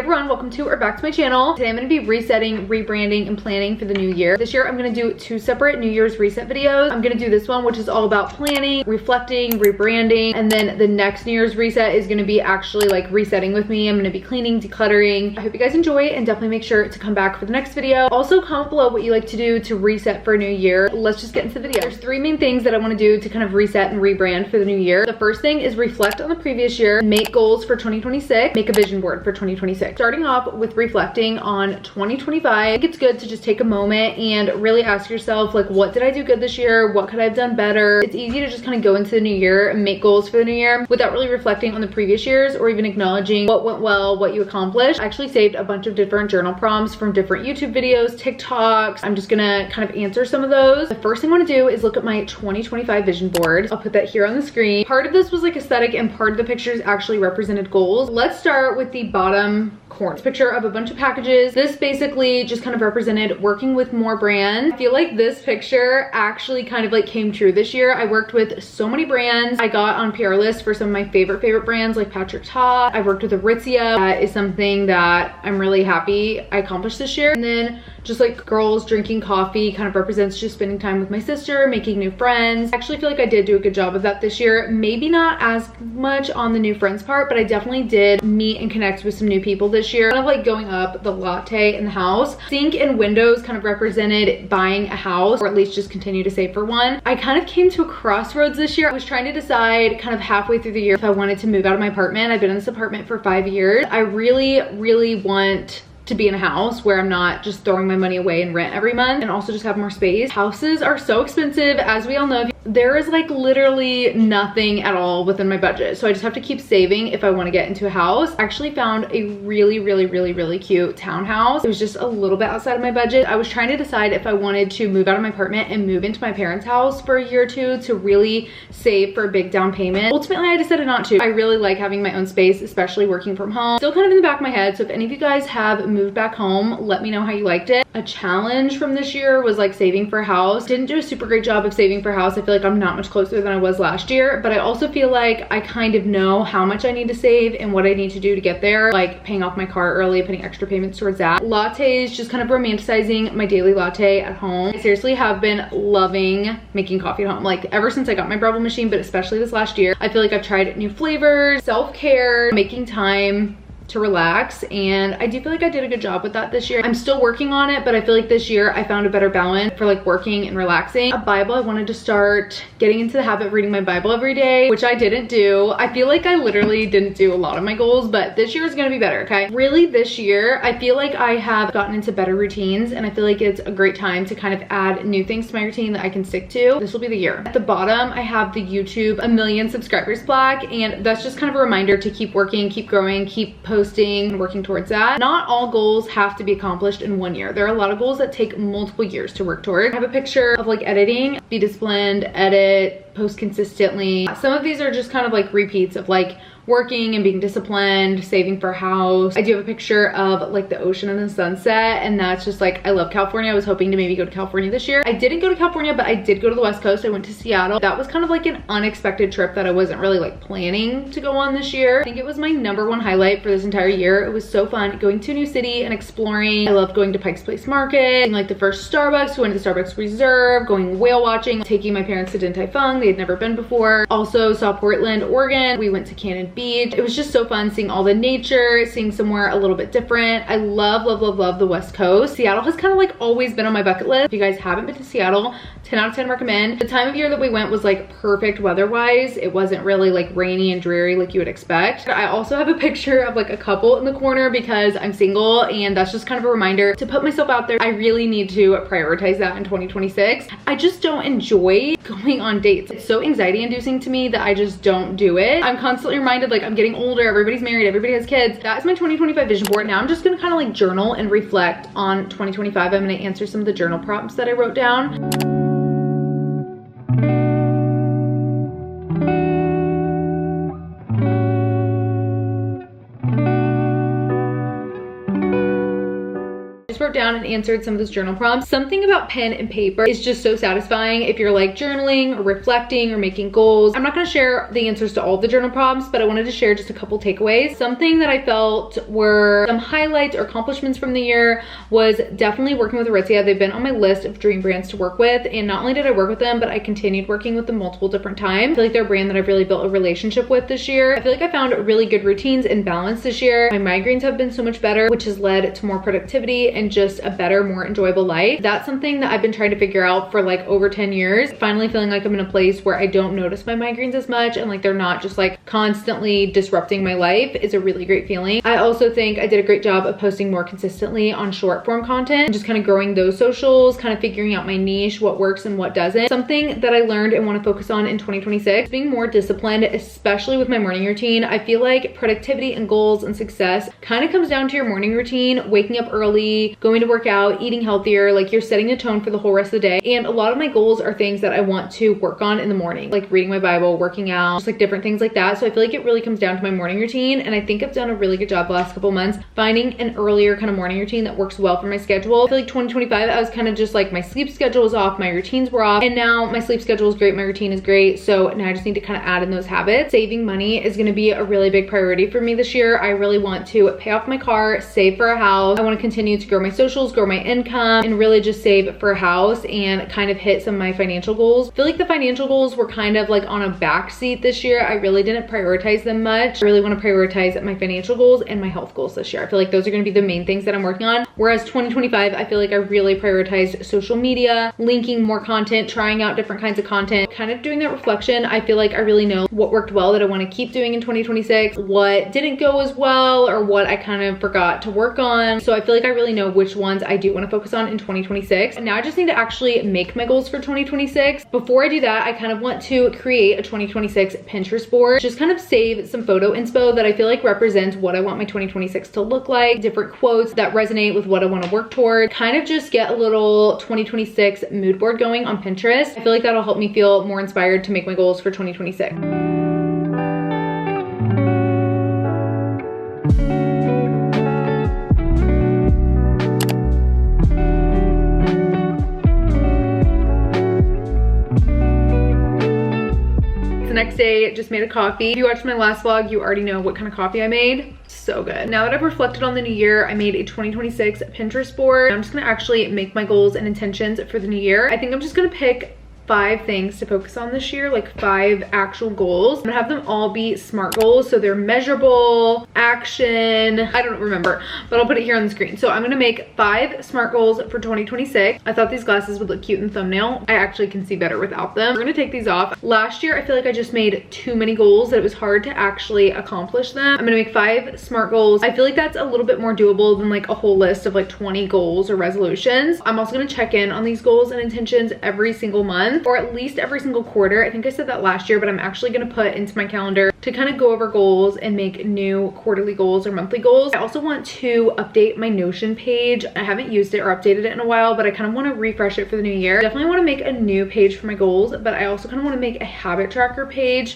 everyone, welcome to or back to my channel. Today I'm going to be resetting, rebranding, and planning for the new year. This year I'm going to do 2 separate New Year's reset videos. I'm going to do this one, which is all about planning, reflecting, rebranding, and then the next New Year's reset is going to be actually like resetting with me. I'm going to be cleaning, decluttering. I hope you guys enjoy it and definitely make sure to come back for the next video. Also comment below what you like to do to reset for a new year. Let's just get into the video. There's 3 main things that I want to do to kind of reset and rebrand for the new year. The first thing is reflect on the previous year, make goals for 2026, make a vision board for 2026. Starting off with reflecting on 2025, I think it's good to just take a moment and really ask yourself, like, what did I do good this year? What could I have done better? It's easy to just kind of go into the new year and make goals for the new year without really reflecting on the previous years or even acknowledging what went well, what you accomplished. I actually saved a bunch of different journal prompts from different YouTube videos, TikToks. I'm just gonna kind of answer some of those. The first thing I want to do is look at my 2025 vision board. I'll put that here on the screen. Part of this was like aesthetic and part of the pictures actually represented goals. Let's start with the bottom corner. Picture of a bunch of packages. This basically just kind of represented working with more brands. I feel like this picture actually kind of like came true this year. I worked with so many brands. I got on PR lists for some of my favorite brands like Patrick Ta. I worked with Aritzia. That is something that I'm really happy I accomplished this year. And then just like girls drinking coffee kind of represents just spending time with my sister, making new friends. I actually feel like I did do a good job of that this year. Maybe not as much on the new friends part, but I definitely did meet and connect with some new people this year. Kind of like going up the latte in the house. Sink and windows kind of represented buying a house, or at least just continue to save for one. I kind of came to a crossroads this year. I was trying to decide kind of halfway through the year if I wanted to move out of my apartment. I've been in this apartment for 5 years. I really want to be in a house where I'm not just throwing my money away in rent every month, and also just have more space. Houses are so expensive, as we all know. There is like literally nothing at all within my budget, so I just have to keep saving if I want to get into a house. I actually found a really cute townhouse. It was just a little bit outside of my budget. I was trying to decide if I wanted to move out of my apartment and move into my parents' house for a year or two to really save for a big down payment. Ultimately, I decided not to. I really like having my own space, especially working from home. Still kind of in the back of my head, so if any of you guys have moved back home, let me know how you liked it. A challenge from this year was like saving for a house. Didn't do a super great job of saving for a house. I feel like I'm not much closer than I was last year, but I also feel like I kind of know how much I need to save and what I need to do to get there, like paying off my car early, putting extra payments towards that. Lattes, just kind of romanticizing my daily latte at home. I seriously have been loving making coffee at home, like ever since I got my Breville machine, but especially this last year. I feel like I've tried new flavors, self-care, making time to relax, and I do feel like I did a good job with that this year. I'm still working on it, but I feel like this year I found a better balance for like working and relaxing. A Bible, I wanted to start getting into the habit of reading my Bible every day, which I didn't do. I feel like I literally didn't do a lot of my goals, but this year is gonna be better, okay? Really this year, I feel like I have gotten into better routines, and I feel like it's a great time to kind of add new things to my routine that I can stick to. This will be the year. At the bottom, I have the YouTube 1 million subscribers plaque, and that's just kind of a reminder to keep working, keep growing, keep posting and working towards that. Not all goals have to be accomplished in 1 year. There are a lot of goals that take multiple years to work toward. I have a picture of like editing, be disciplined, edit, post consistently. Some of these are just kind of like repeats of like working and being disciplined, saving for a house. I do have a picture of like the ocean and the sunset, and that's just like, I love California. I was hoping to maybe go to California this year. I didn't go to California, but I did go to the West Coast. I went to Seattle. That was kind of like an unexpected trip that I wasn't really like planning to go on this year. I think it was my #1 highlight for this entire year. It was so fun going to a new city and exploring. I loved going to Pike's Place Market, and like the first Starbucks, going to the Starbucks Reserve, going whale watching, taking my parents to Din Tai Fung. They had never been before. Also saw Portland, Oregon. We went to Cannon Beach. It was just so fun seeing all the nature, seeing somewhere a little bit different. I love the West Coast. Seattle has kind of like always been on my bucket list. If you guys haven't been to Seattle, 10 out of 10 recommend. The time of year that we went was like perfect weather-wise. It wasn't really like rainy and dreary like you would expect. I also have a picture of like a couple in the corner because I'm single, and that's just kind of a reminder to put myself out there. I really need to prioritize that in 2026. I just don't enjoy going on dates. It's so anxiety inducing to me that I just don't do it. I'm constantly reminded like I'm getting older, everybody's married, everybody has kids. That's my 2025 vision board. Now I'm just gonna kind of like journal and reflect on 2025. I'm gonna answer some of the journal prompts that I wrote down. wrote down and answered some of those journal prompts. Something about pen and paper is just so satisfying if you're like journaling or reflecting or making goals. I'm not going to share the answers to all the journal prompts, but I wanted to share just a couple takeaways. Something that I felt were some highlights or accomplishments from the year was definitely working with Aritzia. They've been on my list of dream brands to work with, and not only did I work with them, but I continued working with them multiple different times. I feel like they're a brand that I've really built a relationship with this year. I feel like I found really good routines and balance this year. My migraines have been so much better, which has led to more productivity and just a better, more enjoyable life. That's something that I've been trying to figure out for like over 10 years. Finally feeling like I'm in a place where I don't notice my migraines as much and like they're not just like constantly disrupting my life is a really great feeling. I also think I did a great job of posting more consistently on short form content and just kind of growing those socials, kind of figuring out my niche, what works and what doesn't. Something that I learned and want to focus on in 2026, being more disciplined, especially with my morning routine. I feel like productivity and goals and success kind of comes down to your morning routine, waking up early, going to work out, eating healthier, like you're setting a tone for the whole rest of the day. And a lot of my goals are things that I want to work on in the morning, like reading my Bible, working out, just like different things like that. So I feel like it really comes down to my morning routine. And I think I've done a really good job the last couple months finding an earlier kind of morning routine that works well for my schedule. I feel like 2025, I was kind of just like my sleep schedule was off, my routines were off, and now my sleep schedule is great, my routine is great. So now I just need to kind of add in those habits. Saving money is going to be a really big priority for me this year. I really want to pay off my car, save for a house. I want to continue to grow my socials, grow my income, and really just save for a house and kind of hit some of my financial goals. I feel like the financial goals were kind of like on a back seat this year. I really didn't prioritize them much. I really want to prioritize my financial goals and my health goals this year. I feel like those are going to be the main things that I'm working on. Whereas 2025, I feel like I really prioritized social media, linking more content, trying out different kinds of content, kind of doing that reflection. I feel like I really know what worked well that I want to keep doing in 2026, what didn't go as well, or what I kind of forgot to work on. So I feel like I really know which ones I do want to focus on in 2026. And now I just need to actually make my goals for 2026. Before I do that, I kind of want to create a 2026 Pinterest board, just kind of save some photo inspo that I feel like represents what I want my 2026 to look like, different quotes that resonate with what I want to work toward, kind of just get a little 2026 mood board going on Pinterest. I feel like that'll help me feel more inspired to make my goals for 2026. Next day, just made a coffee. If you watched my last vlog, you already know what kind of coffee I made. So good. Now that I've reflected on the new year, I made a 2026 Pinterest board. I'm just gonna actually make my goals and intentions for the new year. I think I'm just gonna pick 5 things to focus on this year, like 5 actual goals. I'm gonna have them all be SMART goals, so they're measurable, action, I don't remember, but I'll put it here on the screen. So I'm gonna make 5 SMART goals for 2026. I thought these glasses would look cute in the thumbnail. I actually can see better without them. We're gonna take these off. Last year, I feel like I just made too many goals that it was hard to actually accomplish them. I'm gonna make 5 SMART goals. I feel like that's a little bit more doable than like a whole list of like 20 goals or resolutions. I'm also gonna check in on these goals and intentions every single month, or at least every single quarter. I think I said that last year, but I'm actually going to put into my calendar to kind of go over goals and make new quarterly goals or monthly goals. I also want to update my Notion page. I haven't used it or updated it in a while, but I kind of want to refresh it for the new year. Definitely want to make a new page for my goals, but I also kind of want to make a habit tracker page.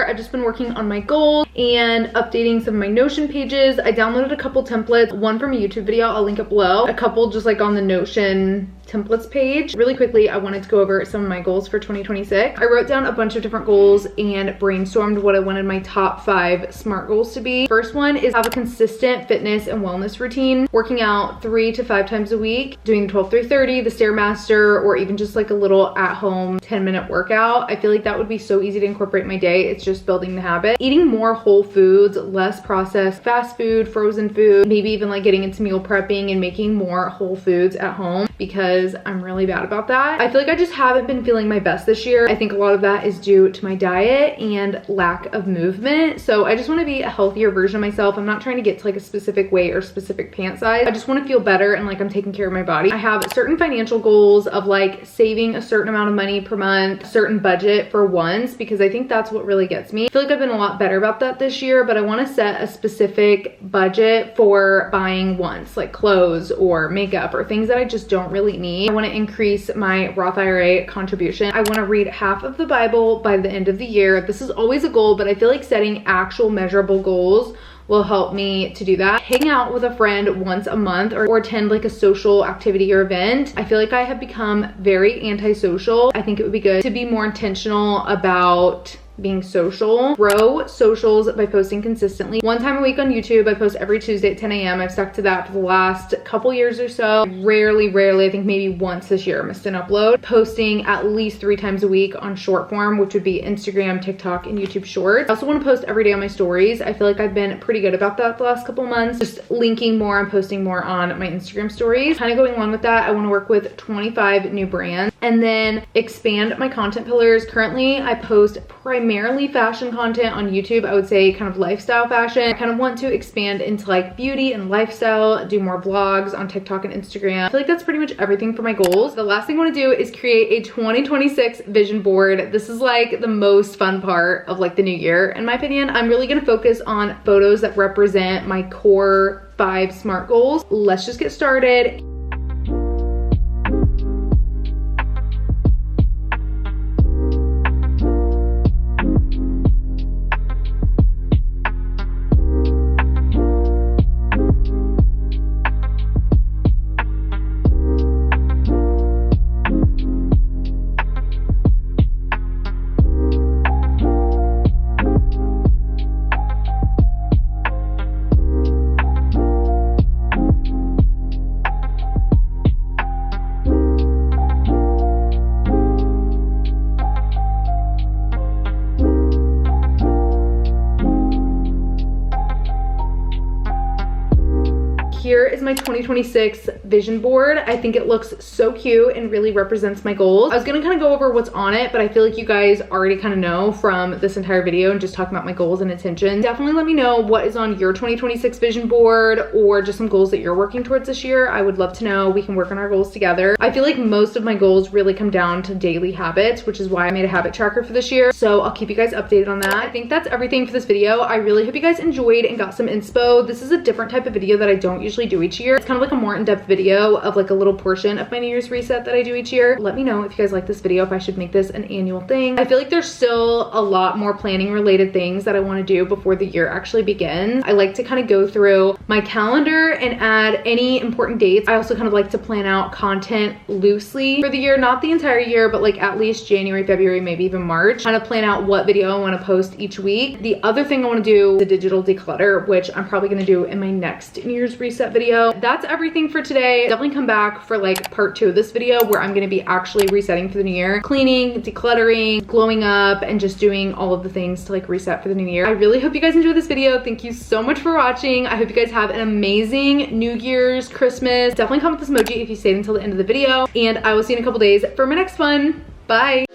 I've just been working on my goals and updating some of my Notion pages. I downloaded a couple templates, one from a YouTube video, I'll link it below, a couple just like on the Notion templates page. Really quickly, I wanted to go over some of my goals for 2026. I wrote down a bunch of different goals and brainstormed what I wanted my top 5 SMART goals to be. First one is have a consistent fitness and wellness routine, working out 3 to 5 times a week, doing 12-3-30, the Stairmaster, or even just like a little at-home 10-minute workout. I feel like that would be so easy to incorporate in my day. It's just building the habit. Eating more whole foods, less processed fast food, frozen food, maybe even like getting into meal prepping and making more whole foods at home. because I'm really bad about that. I feel like I just haven't been feeling my best this year. I think a lot of that is due to my diet and lack of movement. So I just want to be a healthier version of myself. I'm not trying to get to like a specific weight or specific pant size. I just want to feel better and like I'm taking care of my body. I have certain financial goals of like saving a certain amount of money per month, a certain budget for once, because I think that's what really gets me. I feel like I've been a lot better about that this year, but I want to set a specific budget for buying once, like clothes or makeup or things that I just don't really need. I want to increase my Roth IRA contribution. I want to read half of the Bible by the end of the year. This is always a goal, but I feel like setting actual measurable goals will help me to do that. Hang out with a friend once a month or attend like a social activity or event. I feel like I have become very antisocial. I think it would be good to be more intentional about being social. Grow socials by posting consistently. One time a week on YouTube. I post every Tuesday at 10 a.m. I've stuck to that for the last couple years or so. Rarely, I think maybe once this year I missed an upload. Posting at least 3 times a week on short form, which would be Instagram, TikTok, and YouTube Shorts. I also want to post every day on my stories. I feel like I've been pretty good about that the last couple months. Just linking more and posting more on my Instagram stories. Kind of going along with that, I want to work with 25 new brands and then expand my content pillars. Currently, I post primarily fashion content on YouTube. I would say kind of lifestyle fashion. I kind of want to expand into like beauty and lifestyle, do more vlogs on TikTok and Instagram. I feel like that's pretty much everything for my goals. The last thing I want to do is create a 2026 vision board. This is like the most fun part of like the new year, in my opinion. I'm really going to focus on photos that represent my core 5 SMART goals. Let's just get started. Here is my 2026 vision board. I think it looks so cute and really represents my goals. I was gonna kind of go over what's on it, but I feel like you guys already kind of know from this entire video and just talking about my goals and intentions. Definitely let me know what is on your 2026 vision board or just some goals that you're working towards this year. I would love to know. We can work on our goals together. I feel like most of my goals really come down to daily habits, which is why I made a habit tracker for this year. So I'll keep you guys updated on that. I think that's everything for this video. I really hope you guys enjoyed and got some inspo. This is a different type of video that I don't usually do each year. It's kind of like a more in-depth video of like a little portion of my New Year's reset that I do each year. Let me know if you guys like this video, if I should make this an annual thing. I feel like there's still a lot more planning related things that I want to do before the year actually begins. I like to kind of go through my calendar and add any important dates. I also kind of like to plan out content loosely for the year, not the entire year, but like at least January, February, maybe even March. Kind of plan out what video I want to post each week. The other thing I want to do is the digital declutter, which I'm probably going to do in my next New Year's reset video. That's everything for today. Definitely come back for like part 2 of this video where I'm going to be actually resetting for the new year, cleaning, decluttering, glowing up, and just doing all of the things to like reset for the new year. I really hope you guys enjoyed this video. Thank you so much for watching. I hope you guys have an amazing New Year's, Christmas. Definitely comment this emoji if you stayed until the end of the video, and I will see you in a couple days for my next one. Bye.